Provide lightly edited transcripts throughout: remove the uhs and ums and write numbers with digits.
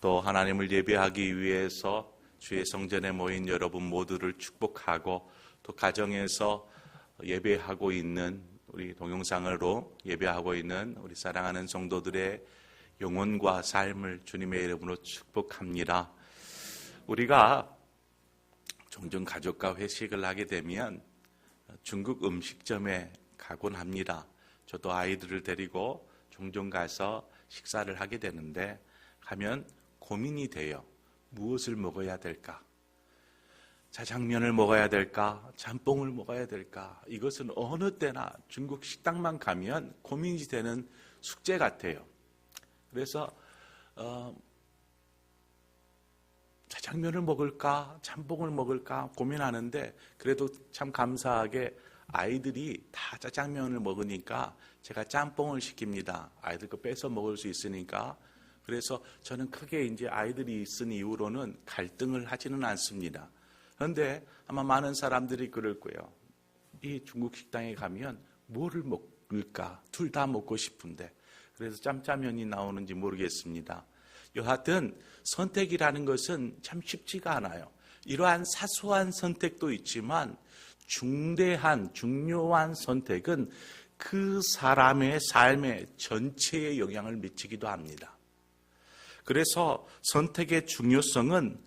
또 하나님을 예배하기 위해서 주의 성전에 모인 여러분 모두를 축복하고 또 가정에서 예배하고 있는 우리 동영상으로 예배하고 있는 우리 사랑하는 성도들의 영혼과 삶을 주님의 이름으로 축복합니다. 우리가 종종 가족과 회식을 하게 되면 중국 음식점에 가곤 합니다. 저도 아이들을 데리고 종종 가서 식사를 하게 되는데 가면 고민이 돼요. 무엇을 먹어야 될까? 자장면을 먹어야 될까? 짬뽕을 먹어야 될까? 이것은 어느 때나 중국 식당만 가면 고민이 되는 숙제 같아요. 그래서 자장면을 먹을까? 짬뽕을 먹을까? 고민하는데 그래도 참 감사하게 아이들이 다 짜장면을 먹으니까 제가 짬뽕을 시킵니다. 아이들 거 뺏어 먹을 수 있으니까. 그래서 저는 크게 이제 아이들이 있은 이후로는 갈등을 하지는 않습니다. 그런데 아마 많은 사람들이 그럴 거예요. 이 중국 식당에 가면 뭐를 먹을까? 둘 다 먹고 싶은데. 그래서 짬짜면이 나오는지 모르겠습니다. 여하튼 선택이라는 것은 참 쉽지가 않아요. 이러한 사소한 선택도 있지만 중요한 선택은 그 사람의 삶의 전체에 영향을 미치기도 합니다. 그래서 선택의 중요성은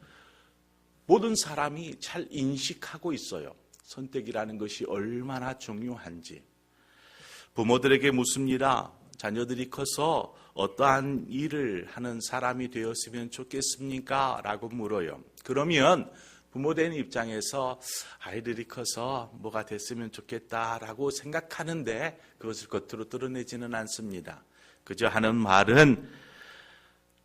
모든 사람이 잘 인식하고 있어요. 선택이라는 것이 얼마나 중요한지. 부모들에게 묻습니다. 자녀들이 커서 어떠한 일을 하는 사람이 되었으면 좋겠습니까? 라고 물어요. 그러면 부모된 입장에서 아이들이 커서 뭐가 됐으면 좋겠다라고 생각하는데 그것을 겉으로 드러내지는 않습니다. 그저 하는 말은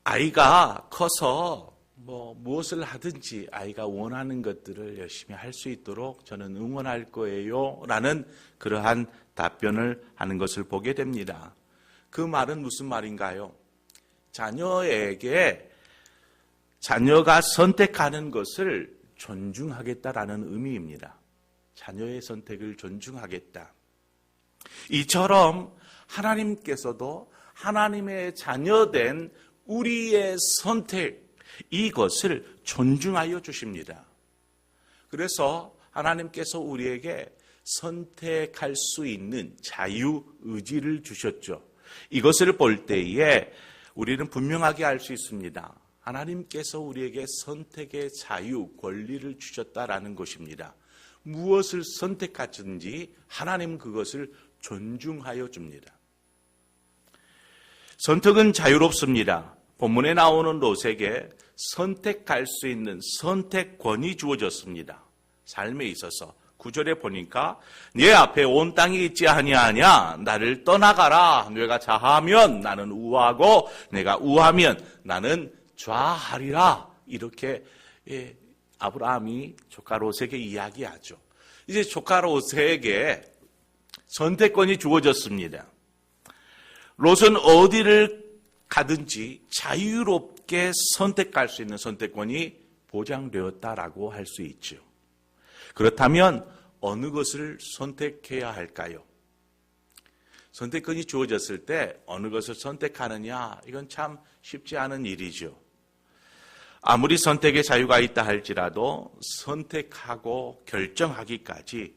아이가 커서 무엇을 하든지 아이가 원하는 것들을 열심히 할 수 있도록 저는 응원할 거예요 라는 그러한 답변을 하는 것을 보게 됩니다. 그 말은 무슨 말인가요? 자녀가 선택하는 것을 존중하겠다라는 의미입니다. 자녀의 선택을 존중하겠다. 이처럼 하나님께서도 하나님의 자녀된 우리의 선택, 이것을 존중하여 주십니다. 그래서 하나님께서 우리에게 선택할 수 있는 자유의지를 주셨죠. 이것을 볼 때에 우리는 분명하게 알 수 있습니다. 하나님께서 우리에게 선택의 자유, 권리를 주셨다라는 것입니다. 무엇을 선택하든지 하나님은 그것을 존중하여 줍니다. 선택은 자유롭습니다. 본문에 나오는 롯에게 선택할 수 있는 선택권이 주어졌습니다. 삶에 있어서 9절에 보니까 네 앞에 온 땅이 있지 아니하냐? 나를 떠나가라. 네가 좌하면 나는 우하고 내가 우하면 나는 좌하리라. 이렇게 아브라함이 조카 롯에게 이야기하죠. 이제 조카 롯에게 선택권이 주어졌습니다. 롯은 어디를 가든지 자유롭게 선택할 수 있는 선택권이 보장되었다라고 할 수 있죠. 그렇다면 어느 것을 선택해야 할까요? 선택권이 주어졌을 때 어느 것을 선택하느냐, 이건 참 쉽지 않은 일이죠. 아무리 선택의 자유가 있다 할지라도 선택하고 결정하기까지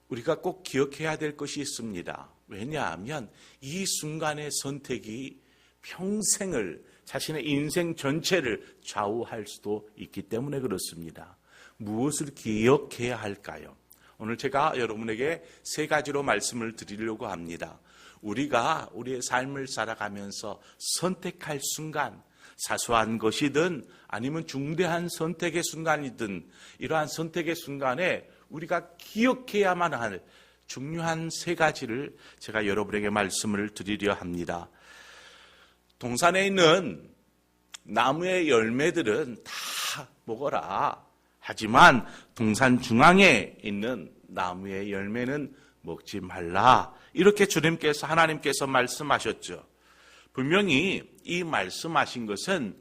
우리가 꼭 기억해야 될 것이 있습니다. 왜냐하면 이 순간의 선택이 평생을, 자신의 인생 전체를 좌우할 수도 있기 때문에 그렇습니다. 무엇을 기억해야 할까요? 오늘 제가 여러분에게 세 가지로 말씀을 드리려고 합니다. 우리가 우리의 삶을 살아가면서 선택할 순간, 사소한 것이든 아니면 중대한 선택의 순간이든 이러한 선택의 순간에 우리가 기억해야만 할 중요한 세 가지를 제가 여러분에게 말씀을 드리려 합니다. 동산에 있는 나무의 열매들은 다 먹어라. 하지만 동산 중앙에 있는 나무의 열매는 먹지 말라. 이렇게 주님께서, 하나님께서 말씀하셨죠. 분명히 이 말씀하신 것은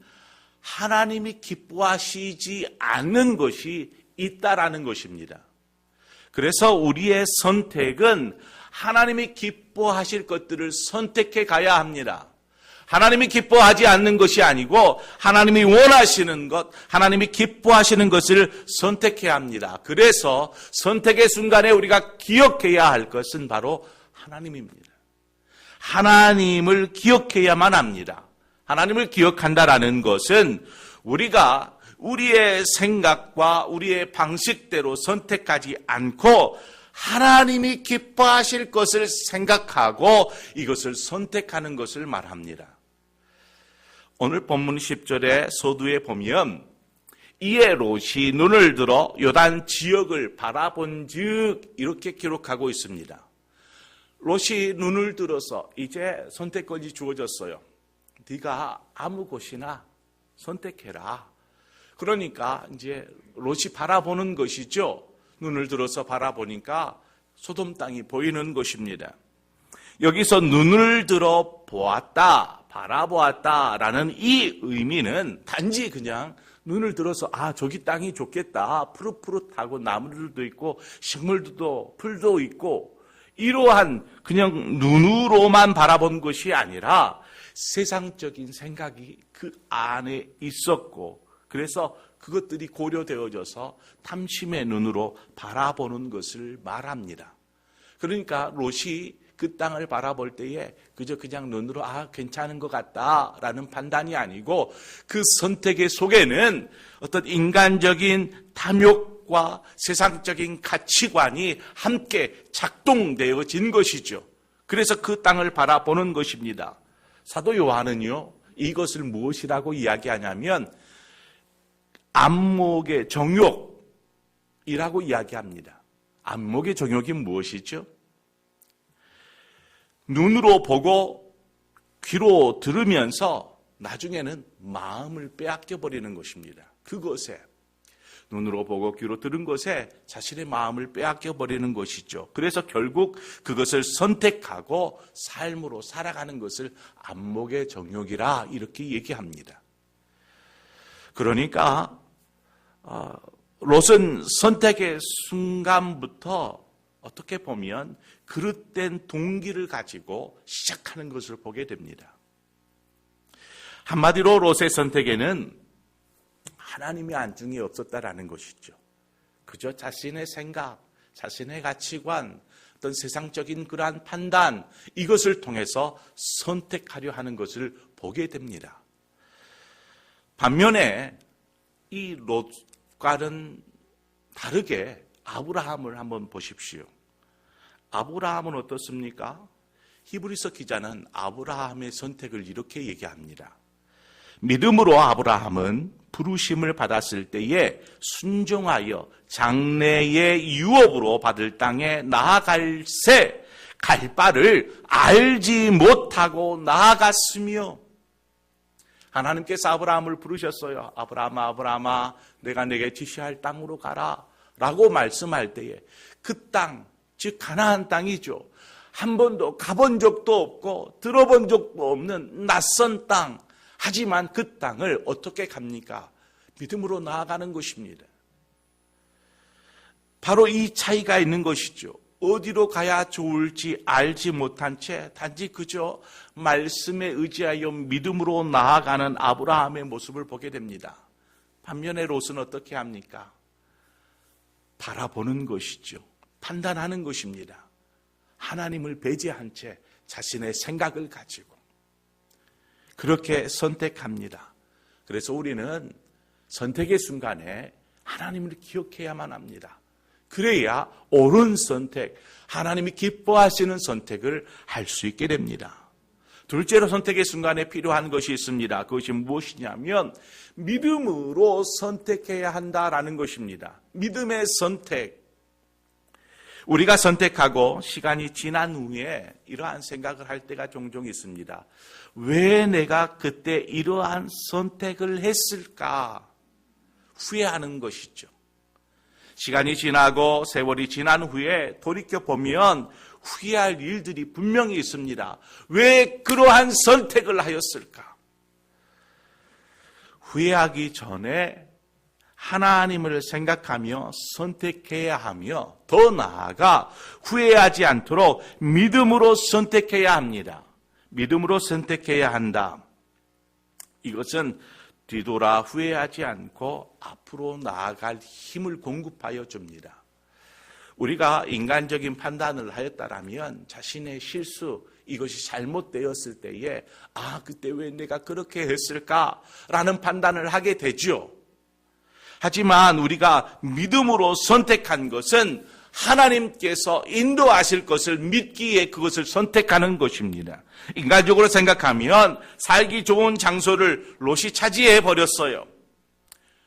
하나님이 기뻐하시지 않는 것이 있다라는 것입니다. 그래서 우리의 선택은 하나님이 기뻐하실 것들을 선택해 가야 합니다. 하나님이 기뻐하지 않는 것이 아니고 하나님이 원하시는 것, 하나님이 기뻐하시는 것을 선택해야 합니다. 그래서 선택의 순간에 우리가 기억해야 할 것은 바로 하나님입니다. 하나님을 기억해야만 합니다. 하나님을 기억한다라는 것은 우리가 우리의 생각과 우리의 방식대로 선택하지 않고 하나님이 기뻐하실 것을 생각하고 이것을 선택하는 것을 말합니다. 오늘 본문 10절의 서두에 보면 이에 롯이 눈을 들어 요단 지역을 바라본즉 이렇게 기록하고 있습니다. 롯이 눈을 들어서 이제 선택권이 주어졌어요. 네가 아무 곳이나 선택해라. 그러니까 이제 롯이 바라보는 것이죠. 눈을 들어서 바라보니까 소돔 땅이 보이는 것입니다. 여기서 눈을 들어 보았다, 바라보았다라는 이 의미는 단지 그냥 눈을 들어서 저기 땅이 좋겠다. 푸릇푸릇하고 나무들도 있고 식물도 풀도 있고 이러한 그냥 눈으로만 바라본 것이 아니라 세상적인 생각이 그 안에 있었고 그래서 그것들이 고려되어져서 탐심의 눈으로 바라보는 것을 말합니다. 그러니까 롯이 그 땅을 바라볼 때에 그냥 눈으로 괜찮은 것 같다라는 판단이 아니고 그 선택의 속에는 어떤 인간적인 탐욕과 세상적인 가치관이 함께 작동되어진 것이죠. 그래서 그 땅을 바라보는 것입니다. 사도 요한은요, 이것을 무엇이라고 이야기하냐면 안목의 정욕이라고 이야기합니다. 안목의 정욕이 무엇이죠? 눈으로 보고 귀로 들으면서 나중에는 마음을 빼앗겨 버리는 것입니다. 그것에 눈으로 보고 귀로 들은 것에 자신의 마음을 빼앗겨 버리는 것이죠. 그래서 결국 그것을 선택하고 삶으로 살아가는 것을 안목의 정욕이라 이렇게 얘기합니다. 그러니까 롯은 선택의 순간부터 어떻게 보면 그릇된 동기를 가지고 시작하는 것을 보게 됩니다. 한마디로 롯의 선택에는 하나님의 안중이 없었다라는 것이죠. 그저 자신의 생각, 자신의 가치관, 어떤 세상적인 그러한 판단 이것을 통해서 선택하려 하는 것을 보게 됩니다. 반면에 이 롯과는 다르게 아브라함을 한번 보십시오. 아브라함은 어떻습니까? 히브리서 기자는 아브라함의 선택을 이렇게 얘기합니다. 믿음으로 아브라함은 부르심을 받았을 때에 순종하여 장래의 유업으로 받을 땅에 나아갈새 갈 바를 알지 못하고 나아갔으며 하나님께서 아브라함을 부르셨어요. 아브라함아, 아브라함아, 내가 내게 지시할 땅으로 가라 라고 말씀할 때에 그 땅, 즉 가나안 땅이죠. 한 번도 가본 적도 없고 들어본 적도 없는 낯선 땅. 하지만 그 땅을 어떻게 갑니까? 믿음으로 나아가는 것입니다. 바로 이 차이가 있는 것이죠. 어디로 가야 좋을지 알지 못한 채 단지 그저 말씀에 의지하여 믿음으로 나아가는 아브라함의 모습을 보게 됩니다. 반면에 롯은 어떻게 합니까? 바라보는 것이죠. 판단하는 것입니다. 하나님을 배제한 채 자신의 생각을 가지고 그렇게 선택합니다. 그래서 우리는 선택의 순간에 하나님을 기억해야만 합니다. 그래야 옳은 선택, 하나님이 기뻐하시는 선택을 할 수 있게 됩니다. 둘째로 선택의 순간에 필요한 것이 있습니다. 그것이 무엇이냐면 믿음으로 선택해야 한다라는 것입니다. 믿음의 선택. 우리가 선택하고 시간이 지난 후에 이러한 생각을 할 때가 종종 있습니다. 왜 내가 그때 이러한 선택을 했을까? 후회하는 것이죠. 시간이 지나고 세월이 지난 후에 돌이켜보면 후회할 일들이 분명히 있습니다. 왜 그러한 선택을 하였을까? 후회하기 전에 하나님을 생각하며 선택해야 하며 더 나아가 후회하지 않도록 믿음으로 선택해야 합니다. 믿음으로 선택해야 한다. 이것은 뒤돌아 후회하지 않고 앞으로 나아갈 힘을 공급하여 줍니다. 우리가 인간적인 판단을 하였다라면 자신의 실수, 이것이 잘못되었을 때에 그때 왜 내가 그렇게 했을까라는 판단을 하게 되죠. 하지만 우리가 믿음으로 선택한 것은 하나님께서 인도하실 것을 믿기에 그것을 선택하는 것입니다. 인간적으로 생각하면 살기 좋은 장소를 롯이 차지해 버렸어요.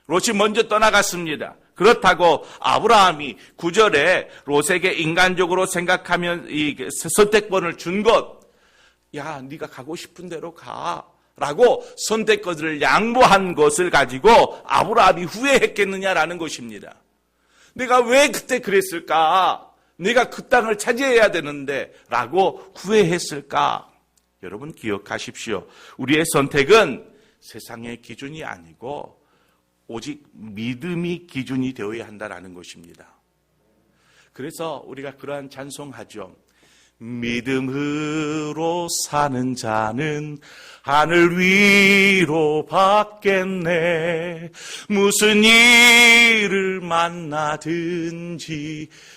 롯이 먼저 떠나갔습니다. 그렇다고 아브라함이 9절에 롯에게 인간적으로 생각하면 이 선택권을 준 것, 야, 네가 가고 싶은 대로 가 라고 선택권을 양보한 것을 가지고 아브라함이 후회했겠느냐라는 것입니다. 내가 왜 그때 그랬을까? 내가 그 땅을 차지해야 되는데 라고 후회했을까? 여러분 기억하십시오. 우리의 선택은 세상의 기준이 아니고 오직 믿음이 기준이 되어야 한다는 것입니다. 그래서 우리가 그러한 찬송하죠. 믿음으로 사는 자는 하늘 위로 받겠네. 무슨 일을 만나든지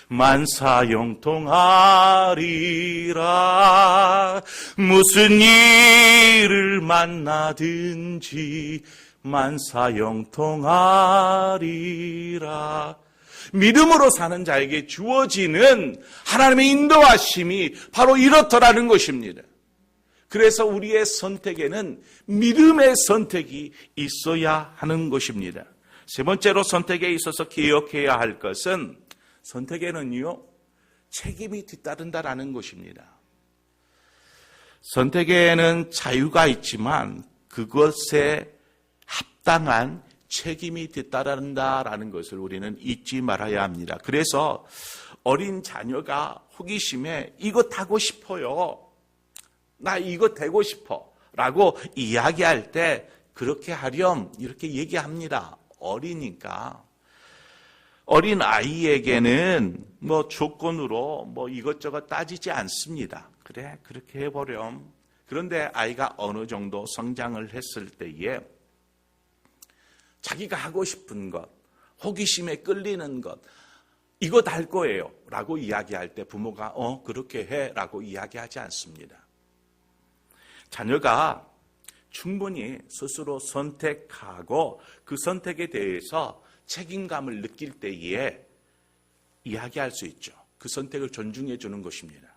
만사형통하리라. 무슨 일을 만나든지 만사형통하리라. 믿음으로 사는 자에게 주어지는 하나님의 인도하심이 바로 이렇더라는 것입니다. 그래서 우리의 선택에는 믿음의 선택이 있어야 하는 것입니다. 세 번째로 선택에 있어서 기억해야 할 것은 선택에는요, 책임이 뒤따른다라는 것입니다. 선택에는 자유가 있지만 그것에 합당한 책임이 뒤따른다라는 것을 우리는 잊지 말아야 합니다. 그래서 어린 자녀가 호기심에 이거 타고 싶어요. 나 이거 되고 싶어. 라고 이야기할 때 그렇게 하렴 이렇게 얘기합니다. 어리니까. 어린 아이에게는 조건으로 이것저것 따지지 않습니다. 그래, 그렇게 해보렴. 그런데 아이가 어느 정도 성장을 했을 때에 자기가 하고 싶은 것, 호기심에 끌리는 것, 이거 달 거예요 라고 이야기할 때 부모가 그렇게 해 라고 이야기하지 않습니다. 자녀가 충분히 스스로 선택하고 그 선택에 대해서 책임감을 느낄 때에 이야기할 수 있죠. 그 선택을 존중해 주는 것입니다.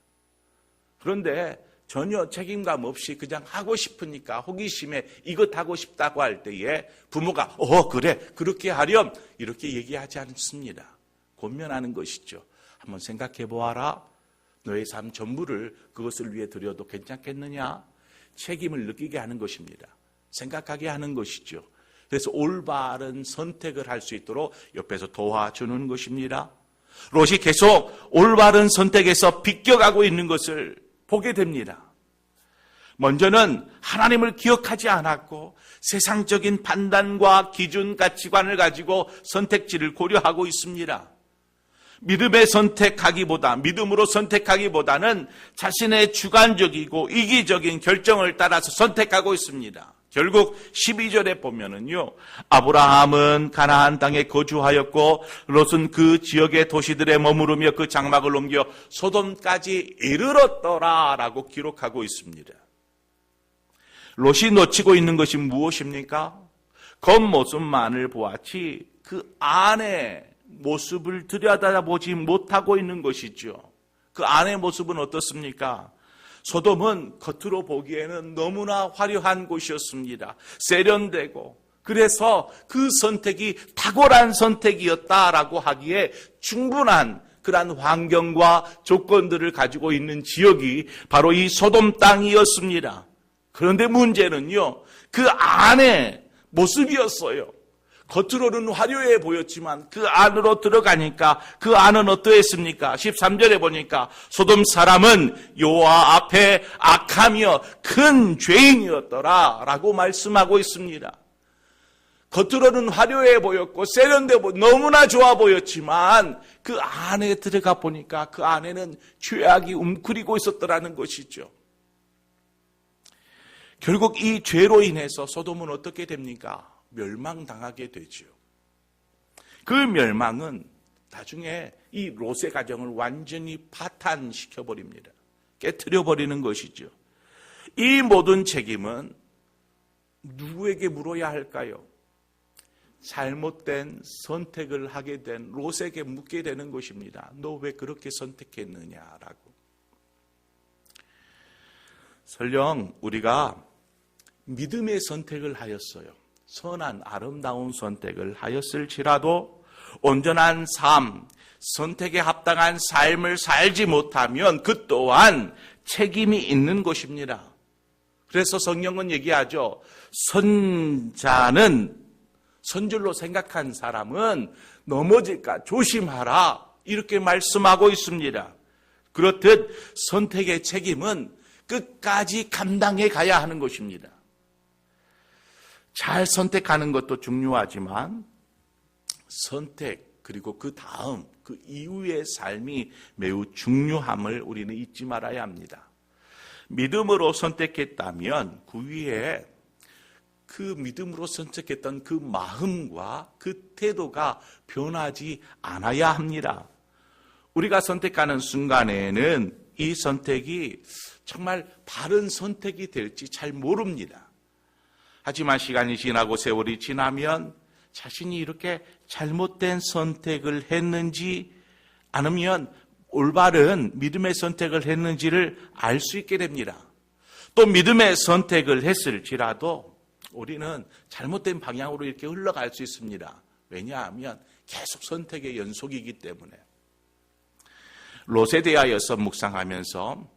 그런데 전혀 책임감 없이 그냥 하고 싶으니까 호기심에 이것 하고 싶다고 할 때에 부모가 그래 그렇게 하렴 이렇게 얘기하지 않습니다. 권면하는 것이죠. 한번 생각해 보아라. 너의 삶 전부를 그것을 위해 드려도 괜찮겠느냐? 책임을 느끼게 하는 것입니다. 생각하게 하는 것이죠. 그래서 올바른 선택을 할 수 있도록 옆에서 도와주는 것입니다. 롯이 계속 올바른 선택에서 비껴가고 있는 것을 보게 됩니다. 먼저는 하나님을 기억하지 않았고 세상적인 판단과 기준, 가치관을 가지고 선택지를 고려하고 있습니다. 믿음으로 선택하기보다는 자신의 주관적이고 이기적인 결정을 따라서 선택하고 있습니다. 결국 12절에 보면은요, 아브라함은 가나안 땅에 거주하였고 롯은 그 지역의 도시들에 머무르며 그 장막을 옮겨 소돔까지 이르렀더라라고 기록하고 있습니다. 롯이 놓치고 있는 것이 무엇입니까? 겉모습만을 보았지 그 안의 모습을 들여다보지 못하고 있는 것이죠. 그 안의 모습은 어떻습니까? 소돔은 겉으로 보기에는 너무나 화려한 곳이었습니다. 세련되고 그래서 그 선택이 탁월한 선택이었다라고 하기에 충분한 그러한 환경과 조건들을 가지고 있는 지역이 바로 이 소돔 땅이었습니다. 그런데 문제는요, 그 안의 모습이었어요. 겉으로는 화려해 보였지만 그 안으로 들어가니까 그 안은 어떠했습니까? 13절에 보니까 소돔 사람은 여호와 앞에 악하며 큰 죄인이었더라 라고 말씀하고 있습니다. 겉으로는 화려해 보였고 세련돼 보였고 너무나 좋아 보였지만 그 안에 들어가 보니까 그 안에는 죄악이 움크리고 있었더라는 것이죠. 결국 이 죄로 인해서 소돔은 어떻게 됩니까? 멸망당하게 되죠. 그 멸망은 나중에 이 롯의 가정을 완전히 파탄시켜버립니다. 깨트려버리는 것이죠. 이 모든 책임은 누구에게 물어야 할까요? 잘못된 선택을 하게 된 롯에게 묻게 되는 것입니다. 너 왜 그렇게 선택했느냐라고. 설령 우리가 믿음의 선택을 하였어요. 선한 아름다운 선택을 하였을지라도 온전한 삶, 선택에 합당한 삶을 살지 못하면 그 또한 책임이 있는 것입니다. 그래서 성경은 얘기하죠. 선줄로 생각한 사람은 넘어질까 조심하라 이렇게 말씀하고 있습니다. 그렇듯 선택의 책임은 끝까지 감당해 가야 하는 것입니다. 잘 선택하는 것도 중요하지만 선택 그리고 그 다음 그 이후의 삶이 매우 중요함을 우리는 잊지 말아야 합니다. 믿음으로 선택했다면 그 위에 그 믿음으로 선택했던 그 마음과 그 태도가 변하지 않아야 합니다. 우리가 선택하는 순간에는 이 선택이 정말 바른 선택이 될지 잘 모릅니다. 하지만 시간이 지나고 세월이 지나면 자신이 이렇게 잘못된 선택을 했는지 아니면 올바른 믿음의 선택을 했는지를 알 수 있게 됩니다. 또 믿음의 선택을 했을지라도 우리는 잘못된 방향으로 이렇게 흘러갈 수 있습니다. 왜냐하면 계속 선택의 연속이기 때문에. 롯에 대하여서 묵상하면서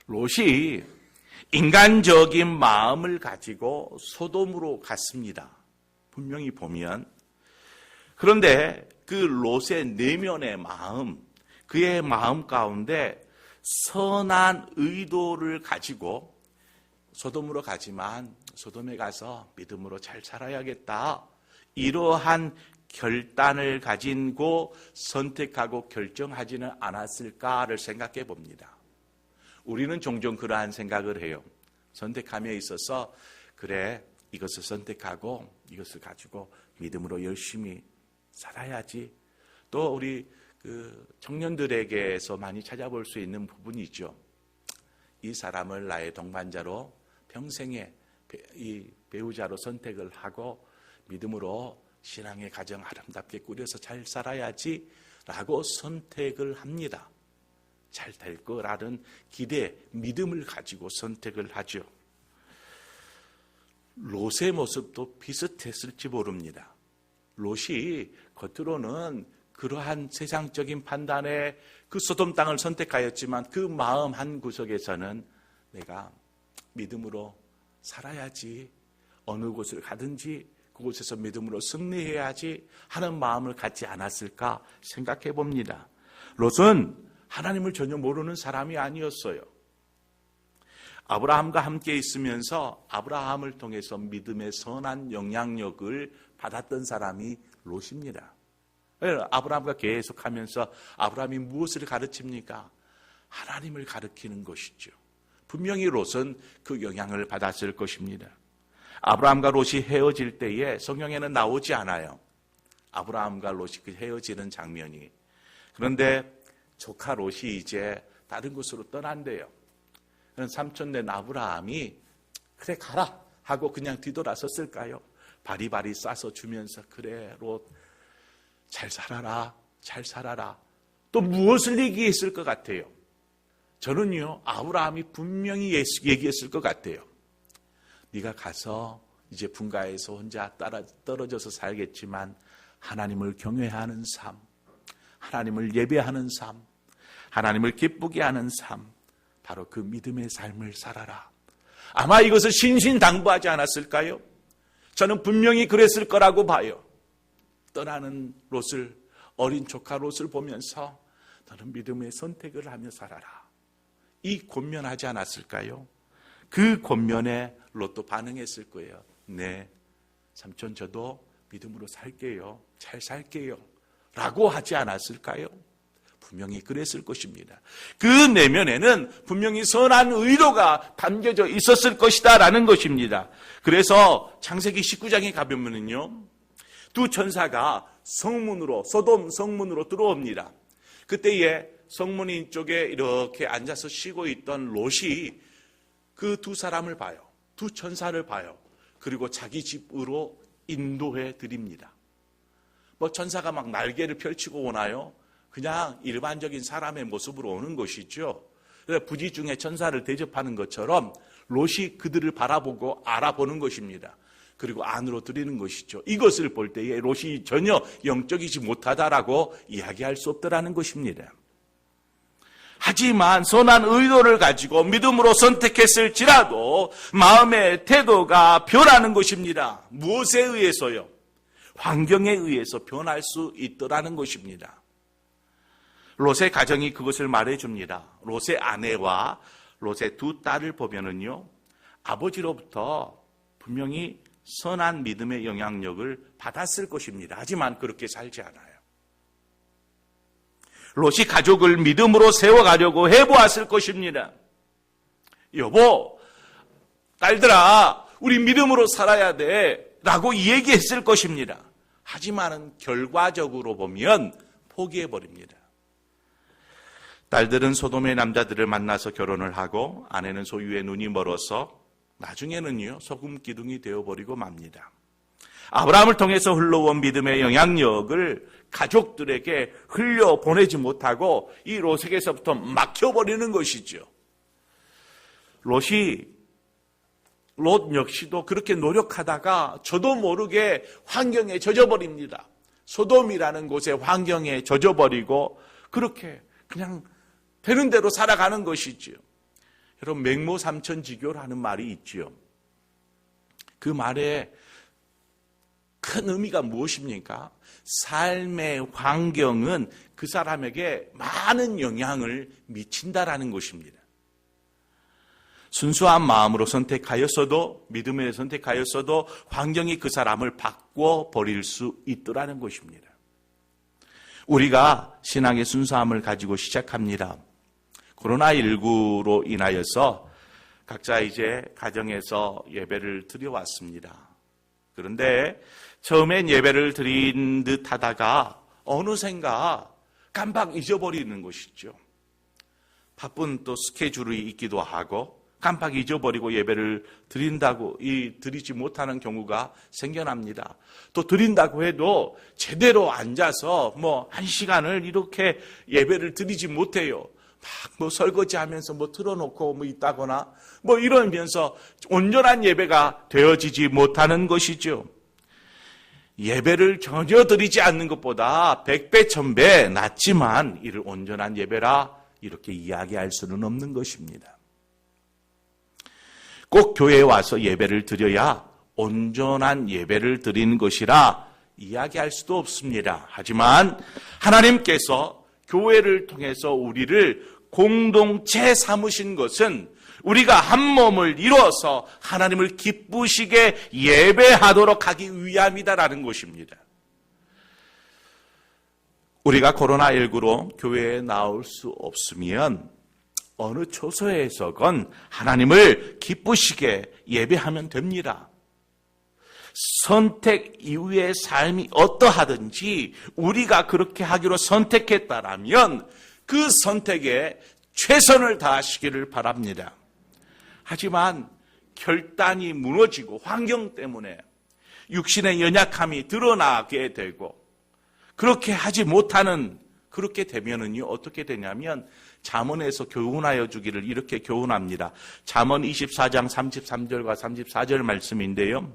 롯이 인간적인 마음을 가지고 소돔으로 갔습니다. 분명히 보면. 그런데 그 롯의 내면의 마음, 그의 마음 가운데 선한 의도를 가지고 소돔으로 가지만 소돔에 가서 믿음으로 잘 살아야겠다. 이러한 결단을 가지고 선택하고 결정하지는 않았을까를 생각해 봅니다. 우리는 종종 그러한 생각을 해요. 선택함에 있어서 그래 이것을 선택하고 이것을 가지고 믿음으로 열심히 살아야지. 또 우리 청년들에게서 많이 찾아볼 수 있는 부분이죠. 이 사람을 나의 동반자로 평생의 이 배우자로 선택을 하고 믿음으로 신앙의 가정 아름답게 꾸려서 잘 살아야지 라고 선택을 합니다. 잘 될 거라는 기대, 믿음을 가지고 선택을 하죠. 롯의 모습도 비슷했을지 모릅니다. 롯이 겉으로는 그러한 세상적인 판단에 그 소돔 땅을 선택하였지만 그 마음 한 구석에서는 내가 믿음으로 살아야지, 어느 곳을 가든지 그곳에서 믿음으로 승리해야지 하는 마음을 갖지 않았을까 생각해 봅니다. 롯은 하나님을 전혀 모르는 사람이 아니었어요. 아브라함과 함께 있으면서 아브라함을 통해서 믿음의 선한 영향력을 받았던 사람이 롯입니다. 아브라함과 계속하면서 아브라함이 무엇을 가르칩니까? 하나님을 가르치는 것이죠. 분명히 롯은 그 영향을 받았을 것입니다. 아브라함과 롯이 헤어질 때에 성경에는 나오지 않아요. 아브라함과 롯이 그 헤어지는 장면이. 그런데 조카 롯이 이제 다른 곳으로 떠난대요. 삼촌된 아브라함이 그래 가라 하고 그냥 뒤돌아섰을까요? 바리바리 싸서 주면서 그래 롯 잘 살아라 잘 살아라. 또 무엇을 얘기했을 것 같아요? 저는요 아브라함이 분명히 얘기했을 것 같아요. 네가 가서 이제 분가에서 혼자 떨어져서 살겠지만 하나님을 경외하는 삶, 하나님을 예배하는 삶, 하나님을 기쁘게 하는 삶, 바로 그 믿음의 삶을 살아라. 아마 이것을 신신당부하지 않았을까요? 저는 분명히 그랬을 거라고 봐요. 떠나는 롯을, 어린 조카 롯을 보면서 너는 믿음의 선택을 하며 살아라. 이 권면하지 않았을까요? 그 권면에 롯도 반응했을 거예요. 네, 삼촌 저도 믿음으로 살게요. 잘 살게요. 라고 하지 않았을까요? 분명히 그랬을 것입니다. 그 내면에는 분명히 선한 의도가 담겨져 있었을 것이다라는 것입니다. 그래서 창세기 19장에 가보면은요, 두 천사가 성문으로, 소돔 성문으로 들어옵니다. 그때에 성문 쪽에 이렇게 앉아서 쉬고 있던 롯이 그 두 사람을 봐요. 두 천사를 봐요. 그리고 자기 집으로 인도해 드립니다. 뭐 천사가 막 날개를 펼치고 오나요? 그냥 일반적인 사람의 모습으로 오는 것이죠. 부지 중에 천사를 대접하는 것처럼 롯이 그들을 바라보고 알아보는 것입니다. 그리고 안으로 들이는 것이죠. 이것을 볼 때에 롯이 전혀 영적이지 못하다라고 이야기할 수 없더라는 것입니다. 하지만 선한 의도를 가지고 믿음으로 선택했을지라도 마음의 태도가 변하는 것입니다. 무엇에 의해서요? 환경에 의해서 변할 수 있더라는 것입니다. 롯의 가정이 그것을 말해줍니다. 롯의 아내와 롯의 두 딸을 보면은요, 아버지로부터 분명히 선한 믿음의 영향력을 받았을 것입니다. 하지만 그렇게 살지 않아요. 롯이 가족을 믿음으로 세워가려고 해보았을 것입니다. 여보, 딸들아, 우리 믿음으로 살아야 돼 라고 얘기했을 것입니다. 하지만은 결과적으로 보면 포기해버립니다. 딸들은 소돔의 남자들을 만나서 결혼을 하고 아내는 소유의 눈이 멀어서 나중에는요, 소금 기둥이 되어버리고 맙니다. 아브라함을 통해서 흘러온 믿음의 영향력을 가족들에게 흘려보내지 못하고 이 롯에게서부터 막혀버리는 것이죠. 롯 역시도 그렇게 노력하다가 저도 모르게 환경에 젖어버립니다. 소돔이라는 곳의 환경에 젖어버리고 그렇게 그냥 되는 대로 살아가는 것이죠. 여러분, 맹모삼천지교라는 말이 있지요. 그 말에 큰 의미가 무엇입니까? 삶의 환경은 그 사람에게 많은 영향을 미친다라는 것입니다. 순수한 마음으로 선택하였어도, 믿음에 선택하였어도 환경이 그 사람을 바꿔버릴 수 있더라는 것입니다. 우리가 신앙의 순수함을 가지고 시작합니다. 코로나19로 인하여서 각자 이제 가정에서 예배를 드려왔습니다. 그런데 처음엔 예배를 드린 듯 하다가 어느샌가 깜빡 잊어버리는 것이죠. 바쁜 또 스케줄이 있기도 하고 깜빡 잊어버리고 예배를 드리지 못하는 경우가 생겨납니다. 또 드린다고 해도 제대로 앉아서 한 시간을 이렇게 예배를 드리지 못해요. 막 설거지하면서 틀어놓고 있다거나 이러면서 온전한 예배가 되어지지 못하는 것이죠. 예배를 전혀 드리지 않는 것보다 100배, 1000배 낫지만 이를 온전한 예배라 이렇게 이야기할 수는 없는 것입니다. 꼭 교회에 와서 예배를 드려야 온전한 예배를 드리는 것이라 이야기할 수도 없습니다. 하지만 하나님께서 교회를 통해서 우리를 공동체 삼으신 것은 우리가 한 몸을 이루어서 하나님을 기쁘시게 예배하도록 하기 위함이다라는 것입니다. 우리가 코로나19로 교회에 나올 수 없으면 어느 초소에서건 하나님을 기쁘시게 예배하면 됩니다. 선택 이후의 삶이 어떠하든지 우리가 그렇게 하기로 선택했다라면 그 선택에 최선을 다하시기를 바랍니다. 하지만 결단이 무너지고 환경 때문에 육신의 연약함이 드러나게 되고 그렇게 하지 못하는 그렇게 되면은요 어떻게 되냐면 잠언에서 교훈하여 주기를 이렇게 교훈합니다. 잠언 24장 33절과 34절 말씀인데요.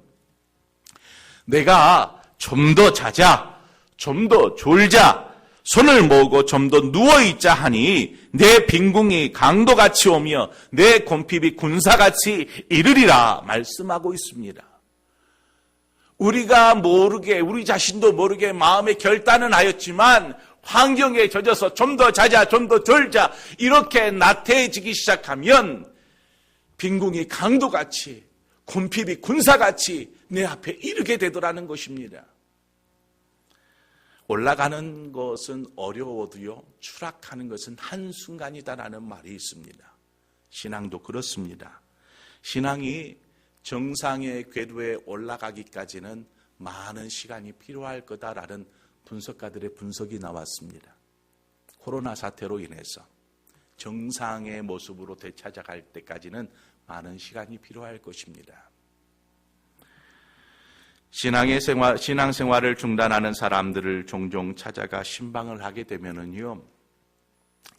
내가 좀 더 자자, 좀 더 졸자, 손을 모으고 좀 더 누워있자 하니 내 빈궁이 강도같이 오며 내 곰핍이 군사같이 이르리라 말씀하고 있습니다. 우리가 모르게 우리 자신도 모르게 마음의 결단은 하였지만 환경에 젖어서 좀 더 자자, 좀 더 졸자 이렇게 나태해지기 시작하면 빈궁이 강도같이 곰핍이 군사같이 내 앞에 이르게 되더라는 것입니다. 올라가는 것은 어려워도요, 추락하는 것은 한순간이다라는 말이 있습니다. 신앙도 그렇습니다. 신앙이 정상의 궤도에 올라가기까지는 많은 시간이 필요할 거다라는 분석가들의 분석이 나왔습니다. 코로나 사태로 인해서 정상의 모습으로 되찾아갈 때까지는 많은 시간이 필요할 것입니다. 신앙생활을 중단하는 사람들을 종종 찾아가 신방을 하게 되면은요,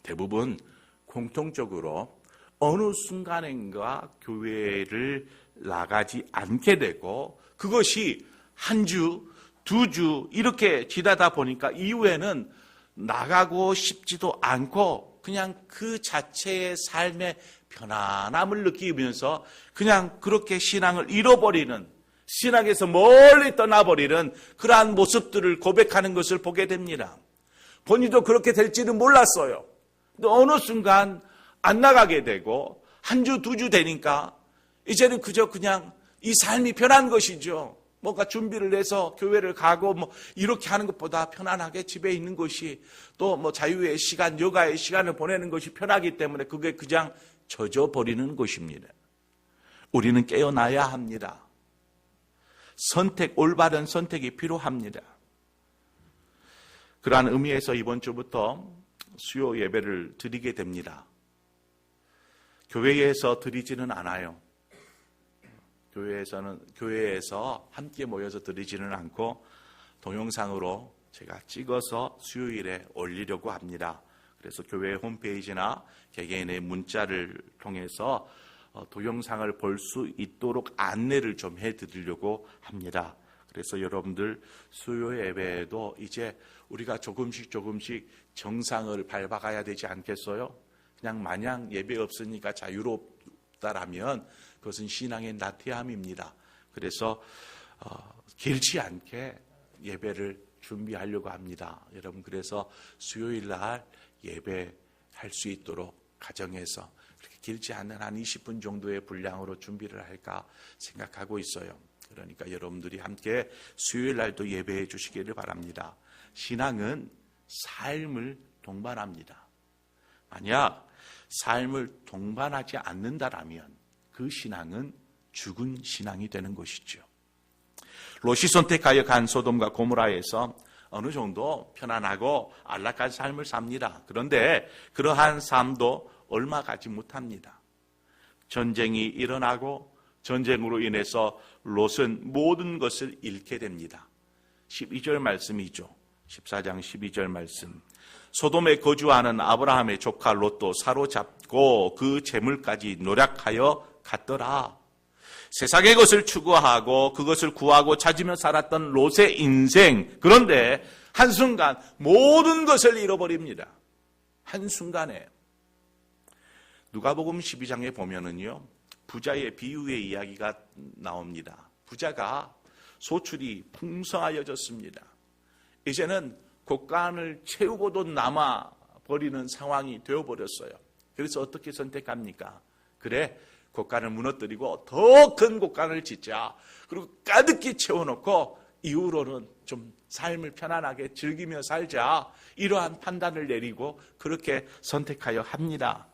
대부분 공통적으로 어느 순간인가 교회를 나가지 않게 되고, 그것이 한 주, 두 주 이렇게 지나다 보니까 이후에는 나가고 싶지도 않고 그냥 그 자체의 삶의 편안함을 느끼면서 그냥 그렇게 신앙을 잃어버리는, 신앙에서 멀리 떠나버리는 그러한 모습들을 고백하는 것을 보게 됩니다. 본인도 그렇게 될지는 몰랐어요. 근데 어느 순간 안 나가게 되고 한 주, 두 주 되니까 이제는 그저 그냥 이 삶이 편한 것이죠. 뭔가 준비를 해서 교회를 가고 이렇게 하는 것보다 편안하게 집에 있는 것이, 또 자유의 시간, 여가의 시간을 보내는 것이 편하기 때문에 그게 그냥 젖어버리는 것입니다. 우리는 깨어나야 합니다. 올바른 선택이 필요합니다. 그러한 의미에서 이번 주부터 수요 예배를 드리게 됩니다. 교회에서 드리지는 않아요. 교회에서 함께 모여서 드리지는 않고 동영상으로 제가 찍어서 수요일에 올리려고 합니다. 그래서 교회 홈페이지나 개개인의 문자를 통해서 동영상을 볼 수 있도록 안내를 좀 해드리려고 합니다. 그래서 여러분들 수요 예배에도 이제 우리가 조금씩 정상을 밟아가야 되지 않겠어요? 그냥 마냥 예배 없으니까 자유롭다라면 그것은 신앙의 나태함입니다. 그래서 길지 않게 예배를 준비하려고 합니다. 여러분, 그래서 수요일 날 예배할 수 있도록 가정에서 그렇게 길지 않은 한 20분 정도의 분량으로 준비를 할까 생각하고 있어요. 그러니까 여러분들이 함께 수요일 날도 예배해 주시기를 바랍니다. 신앙은 삶을 동반합니다. 만약 삶을 동반하지 않는다라면 그 신앙은 죽은 신앙이 되는 것이죠. 롯이 선택하여 간 소돔과 고모라에서 어느 정도 편안하고 안락한 삶을 삽니다. 그런데 그러한 삶도 얼마 가지 못합니다. 전쟁이 일어나고 전쟁으로 인해서 롯은 모든 것을 잃게 됩니다. 12절 말씀이죠. 14장 12절 말씀. 소돔에 거주하는 아브라함의 조카 롯도 사로잡고 그 재물까지 노력하여 갔더라. 세상의 것을 추구하고 그것을 구하고 찾으며 살았던 롯의 인생. 그런데 한순간 모든 것을 잃어버립니다. 한순간에. 누가복음 12장에 보면은요, 부자의 비유의 이야기가 나옵니다. 부자가 소출이 풍성하여졌습니다. 이제는 곳간을 채우고도 남아버리는 상황이 되어버렸어요. 그래서 어떻게 선택합니까? 그래, 곳간을 무너뜨리고 더 큰 곳간을 짓자. 그리고 가득히 채워놓고 이후로는 좀 삶을 편안하게 즐기며 살자. 이러한 판단을 내리고 그렇게 선택하여 합니다.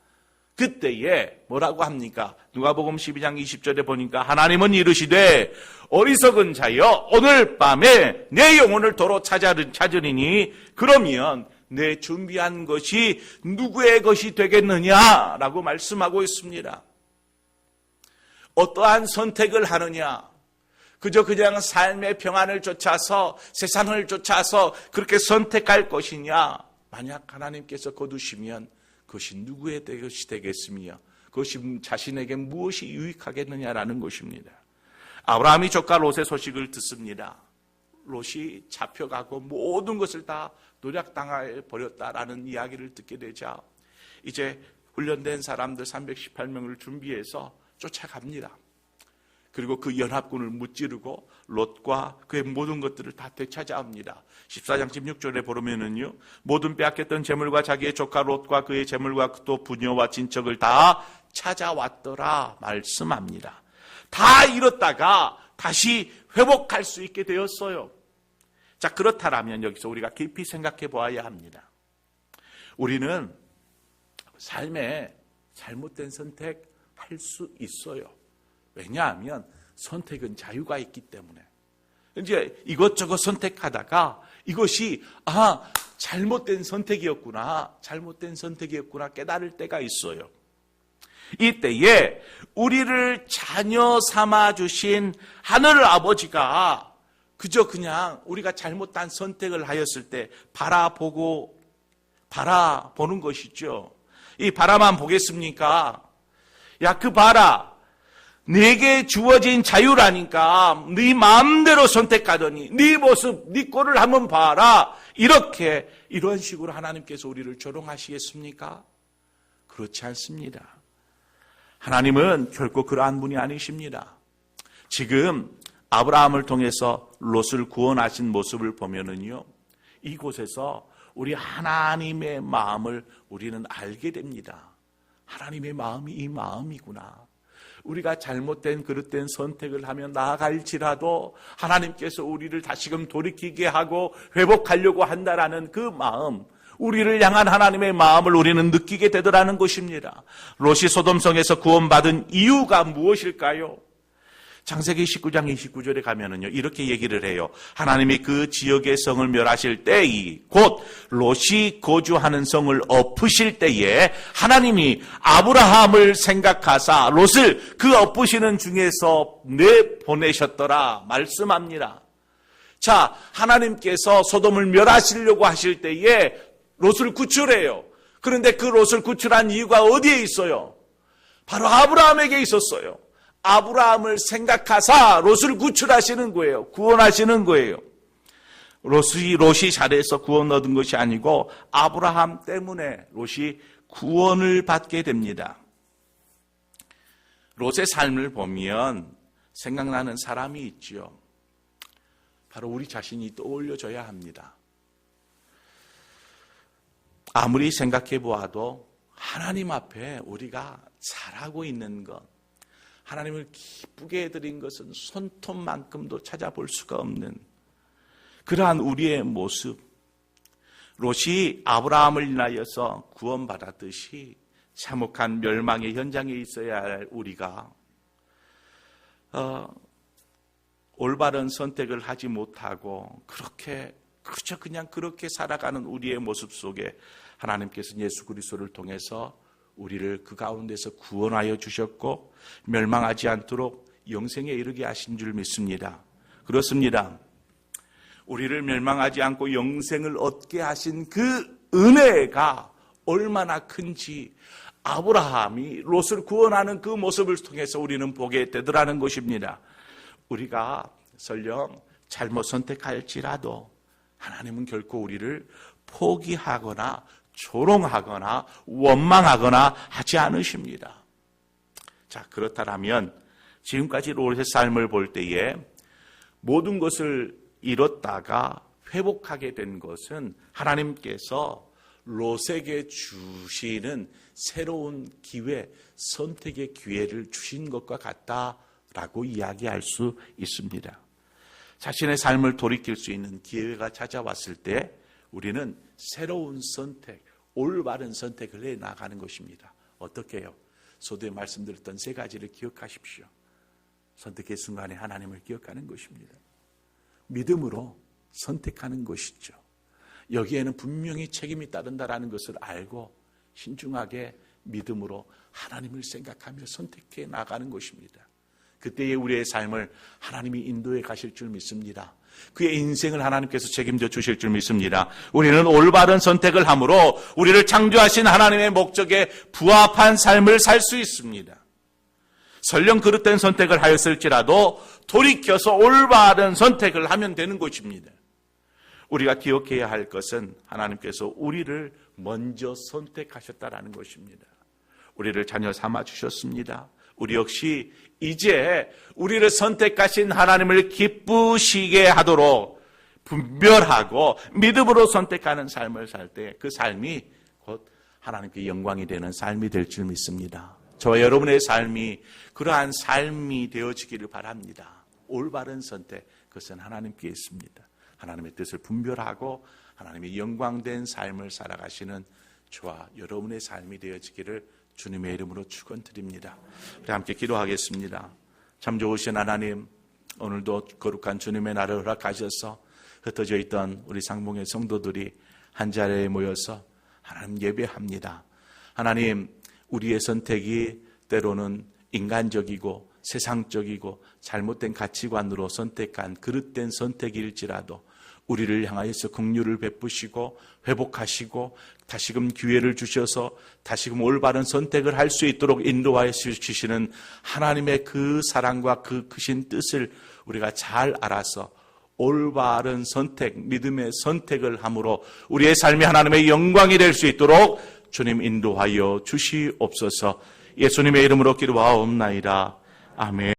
그때에 뭐라고 합니까? 누가복음 12장 20절에 보니까 하나님은 이르시되 어리석은 자여 오늘 밤에 내 영혼을 도로 찾으리니 그러면 내 준비한 것이 누구의 것이 되겠느냐라고 말씀하고 있습니다. 어떠한 선택을 하느냐? 그저 그냥 삶의 평안을 쫓아서 세상을 쫓아서 그렇게 선택할 것이냐? 만약 하나님께서 거두시면 그것이 누구의 것이 되겠으며 그것이 자신에게 무엇이 유익하겠느냐라는 것입니다. 아브라함이 조카 롯의 소식을 듣습니다. 롯이 잡혀가고 모든 것을 다 노략당해 버렸다라는 이야기를 듣게 되자 이제 훈련된 사람들 318명을 준비해서 쫓아갑니다. 그리고 그 연합군을 무찌르고 롯과 그의 모든 것들을 다 되찾아옵니다. 14장 16절에 보면은요, 모든 빼앗겼던 재물과 자기의 조카 롯과 그의 재물과 또 부녀와 친척을 다 찾아왔더라 말씀합니다. 다 잃었다가 다시 회복할 수 있게 되었어요. 자, 그렇다면 여기서 우리가 깊이 생각해 보아야 합니다. 우리는 삶에 잘못된 선택할 수 있어요. 왜냐하면 선택은 자유가 있기 때문에. 이제 이것저것 선택하다가 이것이 잘못된 선택이었구나 깨달을 때가 있어요. 이때에 우리를 자녀 삼아 주신 하늘 아버지가 그저 그냥 우리가 잘못한 선택을 하였을 때 바라보는 것이죠. 이 바라만 보겠습니까? 야, 그 봐라. 내게 주어진 자유라니까 네 마음대로 선택하더니 네 모습, 네 꼴을 한번 봐라. 이런 식으로 하나님께서 우리를 조롱하시겠습니까? 그렇지 않습니다. 하나님은 결코 그러한 분이 아니십니다. 지금 아브라함을 통해서 롯을 구원하신 모습을 보면은요, 이곳에서 우리 하나님의 마음을 우리는 알게 됩니다. 하나님의 마음이 이 마음이구나. 우리가 잘못된 그릇된 선택을 하며 나아갈지라도 하나님께서 우리를 다시금 돌이키게 하고 회복하려고 한다라는 그 마음, 우리를 향한 하나님의 마음을 우리는 느끼게 되더라는 것입니다. 롯이 소돔성에서 구원받은 이유가 무엇일까요? 창세기 19장 29절에 가면은요, 이렇게 얘기를 해요. 하나님이 그 지역의 성을 멸하실 때이 곧 롯이 거주하는 성을 엎으실 때에 하나님이 아브라함을 생각하사 롯을 그 엎으시는 중에서 내보내셨더라 말씀합니다. 자, 하나님께서 소돔을 멸하시려고 하실 때에 롯을 구출해요. 그런데 그 롯을 구출한 이유가 어디에 있어요? 바로 아브라함에게 있었어요. 아브라함을 생각하사 롯을 구출하시는 거예요. 구원하시는 거예요. 롯이 잘해서 구원 얻은 것이 아니고 아브라함 때문에 롯이 구원을 받게 됩니다. 롯의 삶을 보면 생각나는 사람이 있죠. 바로 우리 자신이 떠올려져야 합니다. 아무리 생각해 보아도 하나님 앞에 우리가 잘하고 있는 것, 하나님을 기쁘게 해드린 것은 손톱만큼도 찾아볼 수가 없는 그러한 우리의 모습, 롯이 아브라함을 인하여서 구원받았듯이 참혹한 멸망의 현장에 있어야 할 우리가 올바른 선택을 하지 못하고 그저 그냥 그렇게 살아가는 우리의 모습 속에 하나님께서 예수 그리스도를 통해서 우리를 그 가운데서 구원하여 주셨고 멸망하지 않도록 영생에 이르게 하신 줄 믿습니다. 그렇습니다. 우리를 멸망하지 않고 영생을 얻게 하신 그 은혜가 얼마나 큰지 아브라함이 롯을 구원하는 그 모습을 통해서 우리는 보게 되더라는 것입니다. 우리가 설령 잘못 선택할지라도 하나님은 결코 우리를 포기하거나 조롱하거나 원망하거나 하지 않으십니다. 자, 그렇다면 지금까지 롯의 삶을 볼 때에 모든 것을 잃었다가 회복하게 된 것은 하나님께서 롯에게 주시는 새로운 기회, 선택의 기회를 주신 것과 같다라고 이야기할 수 있습니다. 자신의 삶을 돌이킬 수 있는 기회가 찾아왔을 때 우리는 새로운 선택, 올바른 선택을 해 나가는 것입니다. 어떻게 해요? 서두에 말씀드렸던 세 가지를 기억하십시오. 선택의 순간에 하나님을 기억하는 것입니다. 믿음으로 선택하는 것이죠. 여기에는 분명히 책임이 따른다라는 것을 알고 신중하게 믿음으로 하나님을 생각하며 선택해 나가는 것입니다. 그때의 우리의 삶을 하나님이 인도해 가실 줄 믿습니다. 그의 인생을 하나님께서 책임져 주실 줄 믿습니다. 우리는 올바른 선택을 함으로 우리를 창조하신 하나님의 목적에 부합한 삶을 살 수 있습니다. 설령 그릇된 선택을 하였을지라도 돌이켜서 올바른 선택을 하면 되는 것입니다. 우리가 기억해야 할 것은 하나님께서 우리를 먼저 선택하셨다라는 것입니다. 우리를 자녀 삼아 주셨습니다. 우리 역시 이제 우리를 선택하신 하나님을 기쁘시게 하도록 분별하고 믿음으로 선택하는 삶을 살 때 그 삶이 곧 하나님께 영광이 되는 삶이 될 줄 믿습니다. 저와 여러분의 삶이 그러한 삶이 되어지기를 바랍니다. 올바른 선택, 그것은 하나님께 있습니다. 하나님의 뜻을 분별하고 하나님의 영광된 삶을 살아가시는 저와 여러분의 삶이 되어지기를 주님의 이름으로 축원드립니다. 우리 함께 기도하겠습니다. 참 좋으신 하나님, 오늘도 거룩한 주님의 날을 허락하셔서 흩어져 있던 우리 상봉의 성도들이 한 자리에 모여서 하나님 예배합니다. 하나님, 우리의 선택이 때로는 인간적이고 세상적이고 잘못된 가치관으로 선택한 그릇된 선택일지라도 우리를 향하여서 긍휼을 베푸시고 회복하시고 다시금 기회를 주셔서 다시금 올바른 선택을 할 수 있도록 인도하여 주시는 하나님의 그 사랑과 그 크신 뜻을 우리가 잘 알아서 올바른 선택, 믿음의 선택을 함으로 우리의 삶이 하나님의 영광이 될 수 있도록 주님 인도하여 주시옵소서. 예수님의 이름으로 기도하옵나이다. 아멘.